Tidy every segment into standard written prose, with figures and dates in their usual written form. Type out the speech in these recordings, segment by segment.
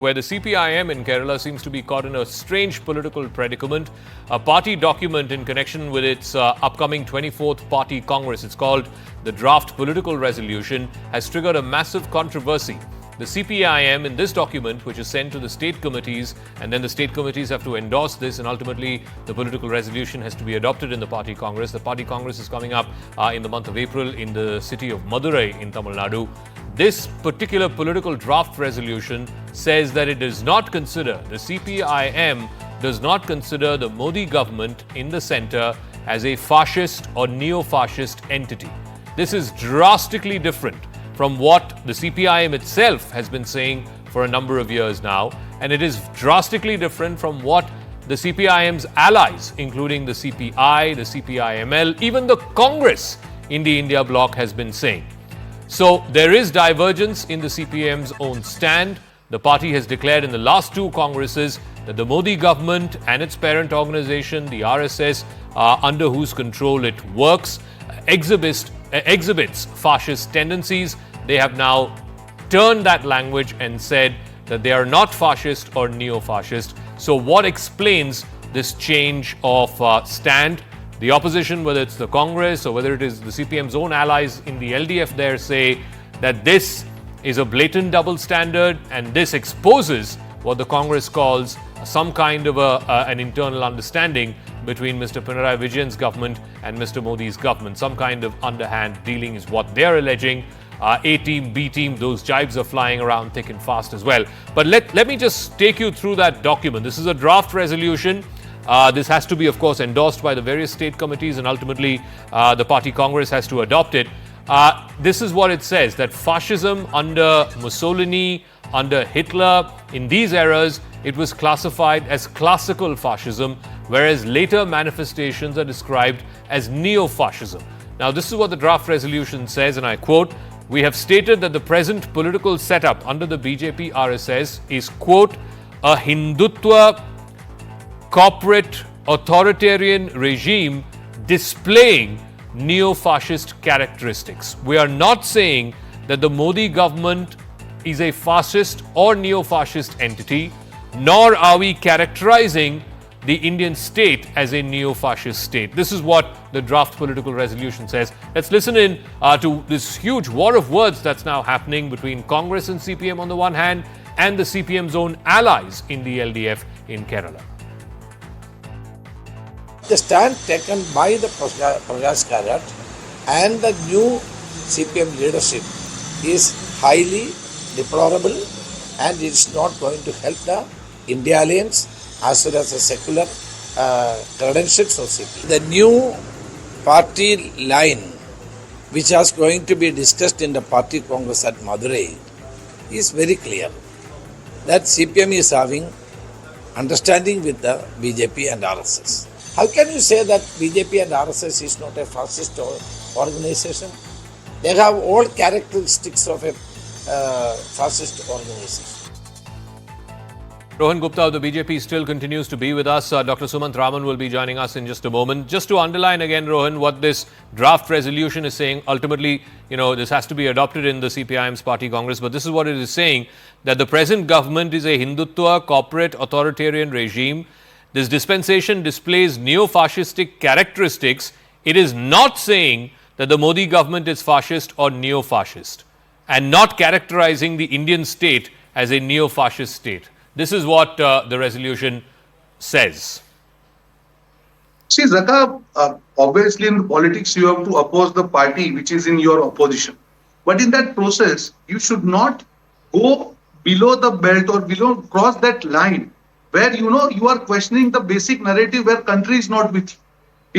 where the CPIM in Kerala seems to be caught in a strange political predicament. A party document in connection with its upcoming 24th Party Congress, it's called the Draft Political Resolution, has triggered a massive controversy. The CPIM in this document, which is sent to the state committees, and then the state committees have to endorse this, and ultimately the political resolution has to be adopted in the Party Congress. The Party Congress is coming up in the month of April in the city of Madurai in Tamil Nadu. This particular political draft resolution says that it does not consider, the CPIM does not consider the Modi government in the centre as a fascist or neo-fascist entity. This is drastically different from what the CPIM itself has been saying for a number of years now, and it is drastically different from what the CPIM's allies, including the CPI, the CPIML, even the Congress in the India bloc has been saying. So there is divergence in the CPM's own stand. The party has declared in the last two Congresses that the Modi government and its parent organization, the RSS, under whose control it works, exhibits fascist tendencies. They have now turned that language and said that they are not fascist or neo-fascist. So what explains this change of stand? The opposition, whether it's the Congress or whether it is the CPM's own allies in the LDF there, say that this is a blatant double standard and this exposes what the Congress calls some kind of an internal understanding between Mr. Pinarayi Vijayan's government and Mr. Modi's government. Some kind of underhand dealing is what they're alleging. A team, B team, those jibes are flying around thick and fast as well. But let me just take you through that document. This is a draft resolution. This has to be, of course, endorsed by the various state committees, and ultimately the Party Congress has to adopt it. This is what it says, that fascism under Mussolini, under Hitler, in these eras, it was classified as classical fascism, whereas later manifestations are described as neo-fascism. Now, this is what the draft resolution says, and I quote, "We have stated that the present political setup under the BJP RSS is, quote, a Hindutva corporate authoritarian regime displaying neo-fascist characteristics." We are not saying that the Modi government is a fascist or neo-fascist entity, nor are we characterizing the Indian state as a neo-fascist state. This is what the draft political resolution says. Let's listen in to this huge war of words that's now happening between Congress and CPM on the one hand, and the CPM's own allies in the LDF in Kerala. The stand taken by the Prakash Karat and the new CPM leadership is highly deplorable, and it's not going to help the India Alliance as well as the secular credentials of CPM. The new party line, which is going to be discussed in the Party Congress at Madurai, is very clear that CPM is having understanding with the BJP and RSS. How can you say that BJP and RSS is not a fascist organization? They have all characteristics of a fascist organization. Rohan Gupta of the BJP still continues to be with us. Dr. Sumant Raman will be joining us in just a moment. Just to underline again, Rohan, what this draft resolution is saying, ultimately, this has to be adopted in the CPIM's Party Congress, but this is what it is saying, that the present government is a Hindutva corporate authoritarian regime. This dispensation displays neo-fascistic characteristics. It is not saying that the Modi government is fascist or neo-fascist, and not characterizing the Indian state as a neo-fascist state. This is what the resolution says. See, Zakka, obviously in politics you have to oppose the party which is in your opposition. But in that process, you should not go below the belt or cross that line where you are questioning the basic narrative where country is not with you.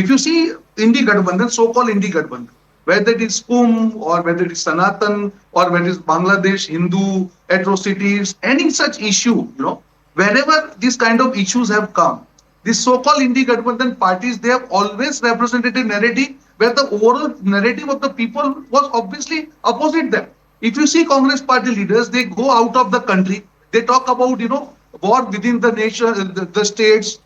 If you see Indi Gadbandhan, so-called Indi Gadbandhan, whether it is PUM or whether it is Sanatan or whether it is Bangladesh, Hindu atrocities, any such issue, whenever these kind of issues have come, these so-called Indi Gadbandhan parties, they have always represented a narrative where the overall narrative of the people was obviously opposite them. If you see Congress party leaders, they go out of the country, they talk about, war within the nation, the states,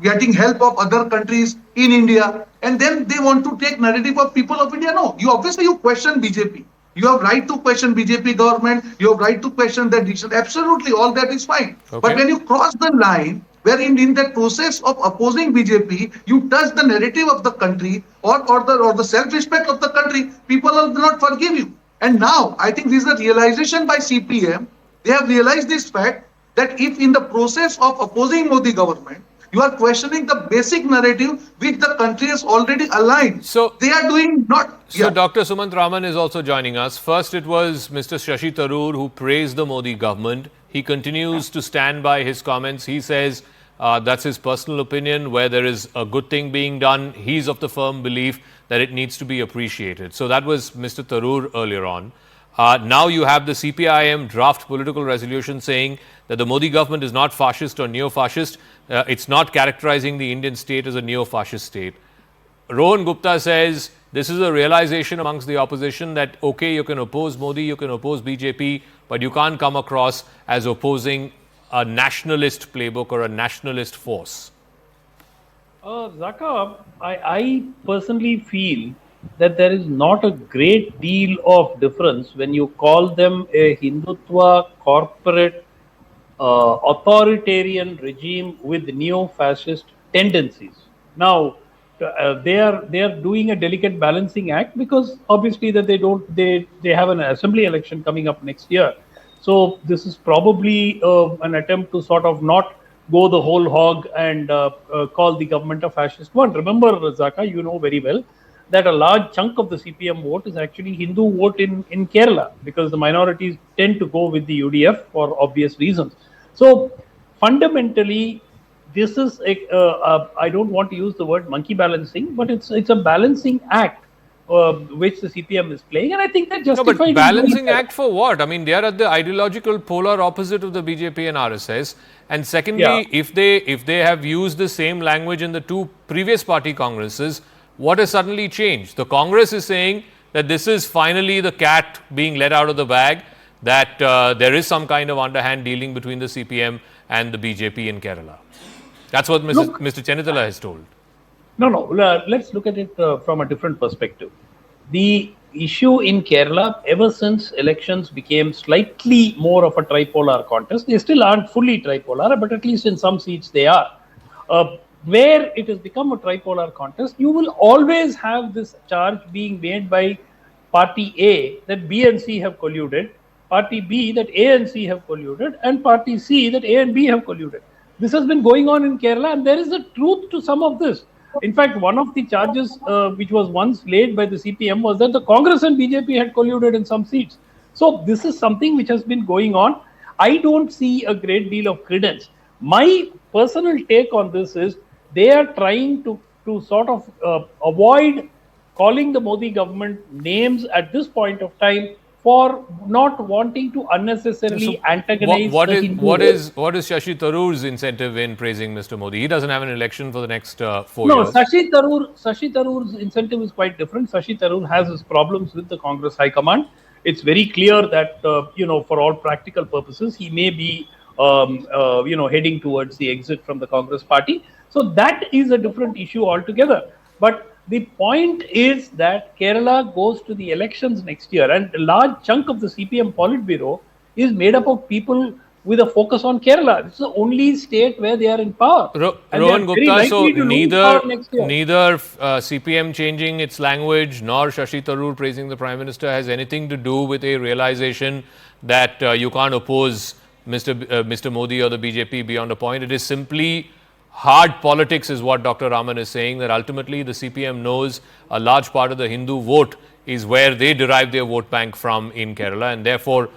getting help of other countries in India, and then they want to take narrative of people of India. No, you question BJP. You have right to question BJP government. You have right to question their decision. Absolutely, all that is fine. But Okay. when you cross the line, wherein in that process of opposing BJP, you touch the narrative of the country or the self-respect of the country, people will not forgive you. And now, I think this is a realization by CPM. They have realized this fact that if in the process of opposing Modi government, you are questioning the basic narrative which the country has already aligned. So, They are doing not, So, yeah. Dr. Sumant Raman is also joining us. First, it was Mr. Shashi Tharoor who praised the Modi government. He continues to stand by his comments. He says that's his personal opinion. Where there is a good thing being done, he's of the firm belief that it needs to be appreciated. So, that was Mr. Tharoor earlier on. Now you have the CPIM draft political resolution saying that the Modi government is not fascist or neo-fascist. It's not characterizing the Indian state as a neo-fascist state. Rohan Gupta says this is a realization amongst the opposition that, okay, you can oppose Modi, you can oppose BJP, but you can't come across as opposing a nationalist playbook or a nationalist force. Zakka, I personally feel that there is not a great deal of difference when you call them a Hindutva corporate authoritarian regime with neo-fascist tendencies. Now, they are doing a delicate balancing act because obviously that they have an assembly election coming up next year. So this is probably an attempt to sort of not go the whole hog and call the government a fascist one. Remember, Zakka, you know very well that a large chunk of the CPM vote is actually Hindu vote in Kerala because the minorities tend to go with the UDF for obvious reasons. So fundamentally, this is I don't want to use the word monkey balancing, but it's a balancing act which the CPM is playing, and I think that No, justified. but balancing act for what? I mean, they are at the ideological polar opposite of the BJP and RSS. And secondly, Yeah. if they have used the same language in the two previous party congresses, what has suddenly changed? The Congress is saying that this is finally the cat being let out of the bag, that there is some kind of underhand dealing between the CPM and the BJP in Kerala. That's what Look, Mr. Chenithala has told. No. Let's look at it from a different perspective. The issue in Kerala, ever since elections became slightly more of a tripolar contest, they still aren't fully tripolar, but at least in some seats they are. Where it has become a tripolar contest, you will always have this charge being made by Party A that B and C have colluded, Party B that A and C have colluded, and Party C that A and B have colluded. This has been going on in Kerala, and there is a truth to some of this. In fact, one of the charges which was once laid by the CPM was that the Congress and BJP had colluded in some seats. So this is something which has been going on. I don't see a great deal of credence. My personal take on this is they are trying to sort of avoid calling the Modi government names at this point of time for not wanting to unnecessarily antagonize what the is Hindu what vote. is what is Shashi Tharoor's incentive in praising Mr. Modi? He doesn't have an election for the next 4 No, years. Shashi Tharoor's incentive is quite different. Shashi Tharoor has his problems with the Congress High Command. It's very clear that for all practical purposes, he may be heading towards the exit from the Congress Party. So that is a different issue altogether. But the point is that Kerala goes to the elections next year, and a large chunk of the CPM Politburo is made up of people with a focus on Kerala. It's the only state where they are in power, and they are Rohan very Gupta, so likely to lose power next year. neither CPM changing its language nor Shashi Tharoor praising the Prime Minister has anything to do with a realization that you can't oppose Mr. Modi or the BJP beyond a point. It is simply hard politics is what Dr. Raman is saying, that ultimately the CPM knows a large part of the Hindu vote is where they derive their vote bank from in Kerala, and therefore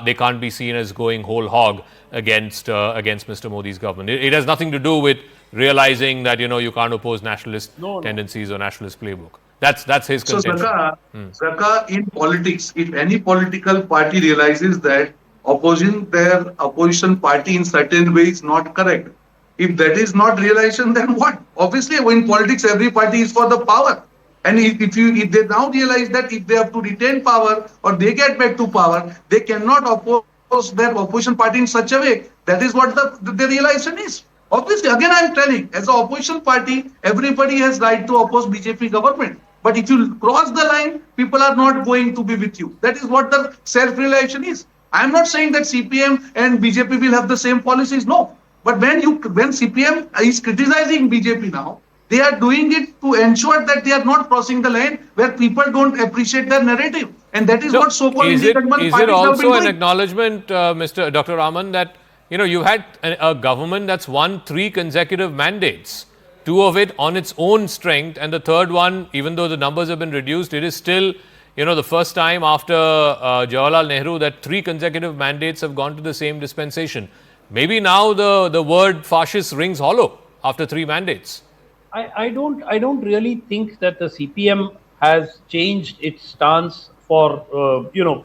they can't be seen as going whole hog against Mr. Modi's government. It has nothing to do with realizing that you can't oppose nationalist tendencies or nationalist playbook. That's his So contention. Zakka, in politics, if any political party realizes that opposing their opposition party in certain way is not correct, if that is not realization, then what? Obviously, in politics, every party is for the power. And if they now realize that if they have to retain power or they get back to power, they cannot oppose their opposition party in such a way. That is what the realization is. Obviously, again, I'm telling, as an opposition party, everybody has right to oppose BJP government. But if you cross the line, people are not going to be with you. That is what the self-realization is. I am not saying that CPM and BJP will have the same policies. No. But when CPM is criticizing BJP now, they are doing it to ensure that they are not crossing the line where people don't appreciate their narrative. And that is what so-called independent parties have been also an doing. acknowledgement, Mr. Dr. Raman, that you had a government that's won 3 consecutive mandates, 2 of it on its own strength, and the third one, even though the numbers have been reduced, it is still the first time after Jawaharlal Nehru that 3 consecutive mandates have gone to the same dispensation. Maybe now the word fascist rings hollow after 3 mandates. I don't really think that the CPM has changed its stance for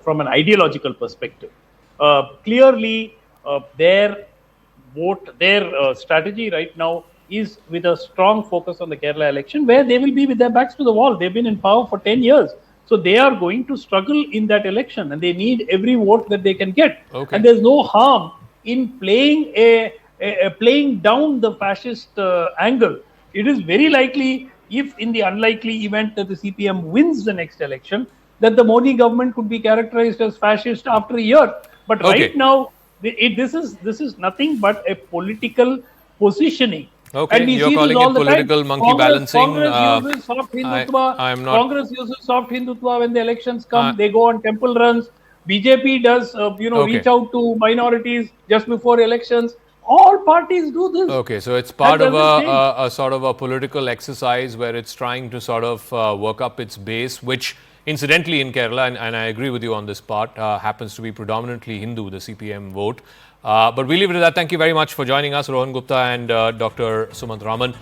from an ideological perspective. Clearly, their strategy right now is with a strong focus on the Kerala election, where they will be with their backs to the wall. They've been in power for 10 years. So they are going to struggle in that election, and they need every vote that they can get. Okay. And there's no harm in playing playing down the fascist angle. It is very likely, if in the unlikely event that the CPM wins the next election, that the Modi government could be characterized as fascist after a year. But right now, this is nothing but a political positioning. Okay, and we you're see calling this all it the political time. monkey balancing. Congress uses soft Hindutva. I'm not. Congress uses soft Hindutva when the elections come. They go on temple runs. BJP does, reach out to minorities just before elections. All parties do this. Okay, so it's part of a sort of a political exercise where it's trying to sort of work up its base, which incidentally in Kerala, and I agree with you on this part, happens to be predominantly Hindu, the CPM vote. But we'll leave it at that. Thank you very much for joining us, Rohan Gupta and Dr. Sumant Raman.